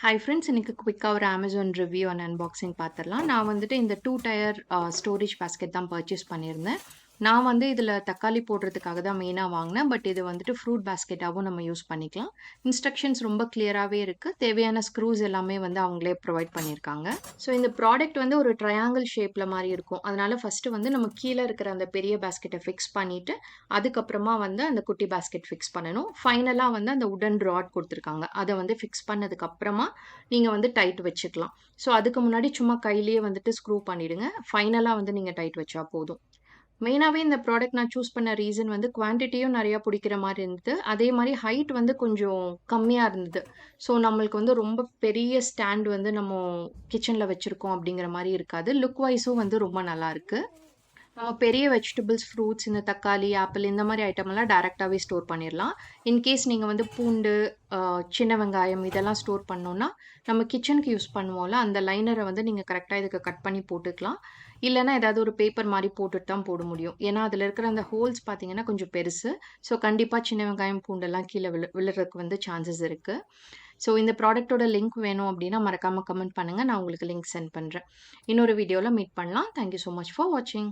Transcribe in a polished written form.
Hi friends, இன்னைக்கு குயிக்காக ஒரு அமேசான் ரிவ்யூ அண்ட் அன்பாக்சிங் பார்த்துடலாம். நான் வந்துட்டு இந்த 2 டயர் ஸ்டோரேஜ் பாஸ்கெட் தான் பர்ச்சேஸ் பண்ணியிருந்தேன். நான் வந்து இதில் தக்காளி போடுறதுக்காக தான் மெயினாக வாங்கினேன். பட் இது வந்துட்டு ஃப்ரூட் பாஸ்கெட்டாகவும் நம்ம யூஸ் பண்ணிக்கலாம். இன்ஸ்ட்ரக்ஷன்ஸ் ரொம்ப கிளியராகவே இருக்குது. தேவையான ஸ்க்ரூஸ் எல்லாமே வந்து அவங்களே ப்ரொவைட் பண்ணியிருக்காங்க. ஸோ இந்த ப்ராடக்ட் வந்து ஒரு ட்ரையாங்கிள் ஷேப்பில் மாதிரி இருக்கும். அதனால ஃபஸ்ட்டு வந்து நம்ம கீழே இருக்கிற அந்த பெரிய பாஸ்கெட்டை ஃபிக்ஸ் பண்ணிவிட்டு அதுக்கப்புறமா வந்து அந்த குட்டி பாஸ்கெட் ஃபிக்ஸ் பண்ணணும். ஃபைனலாக வந்து அந்த உடன் ராட் கொடுத்துருக்காங்க. அதை வந்து ஃபிக்ஸ் பண்ணதுக்கப்புறமா நீங்கள் வந்து டைட் வச்சுக்கலாம். ஸோ அதுக்கு முன்னாடி சும்மா கையிலேயே வந்துட்டு ஸ்க்ரூ பண்ணிடுங்க. ஃபைனலாக வந்து நீங்கள் டைட் வச்சா போதும். மெயினாவே இந்த ப்ராடக்ட் நான் சூஸ் பண்ண ரீசன் வந்து குவான்டிட்டியும் நெறையா புடிக்கிற மாரி இருந்தது. அதே மாரி ஹைட் வந்து கொஞ்சம் கம்மியா இருந்தது. ஸோ நம்மளுக்கு வந்து ரொம்ப பெரிய ஸ்டாண்ட் வந்து கிச்சன்ல வச்சிருக்கோம் அப்படிங்கிற மாரி இருக்காது. லுக் வைஸும் வந்து ரொம்ப நல்லாருக்கு. நம்ம பெரிய வெஜிடபிள்ஸ், ஃப்ரூட்ஸ் இந்த தக்காளி, ஆப்பிள் இந்த மாரி ஐட்டமெல்லாம் டைரக்ட்டாவே ஸ்டோர் பண்ணிரலாம். இன்கேஸ் நீங்க வந்து பூண்டு, சின்ன வெங்காயம் இதெல்லாம் ஸ்டோர் பண்ணோம்னா, நம்ம கிச்சனுக்கு யூஸ் பண்ணுவோம்ல, அந்த லைனர வந்து நீங்க கரெக்ட்டா இதுக்கு கட் பண்ணி போட்டுக்கலாம். இல்லன்னா ஏதாவது ஒரு பேப்பர் மாரி போட்டுட்டு தான் போட முடியும். ஏன்னா, அதுல இருக்கிற அந்த ஹோல்ஸ் பார்த்தீங்கன்னா கொஞ்சம் பெருசு. ஸோ கண்டிப்பா சின்ன வெங்காயம், பூண்டெல்லாம் கீழ விழுறதுக்கு வந்து சான்சஸ் இருக்கு. ஸோ இந்த ப்ராடக்ட்டோட லிங்க் வேணும் அப்டின்னா மறக்காம கமெண்ட் பண்ணுங்க. நான் உங்களுக்கு லிங்க் சென்ட் பண்றேன். இன்னொரு வீடியோல மீட் பண்ணலாம். Thank you so much for வாட்சிங்.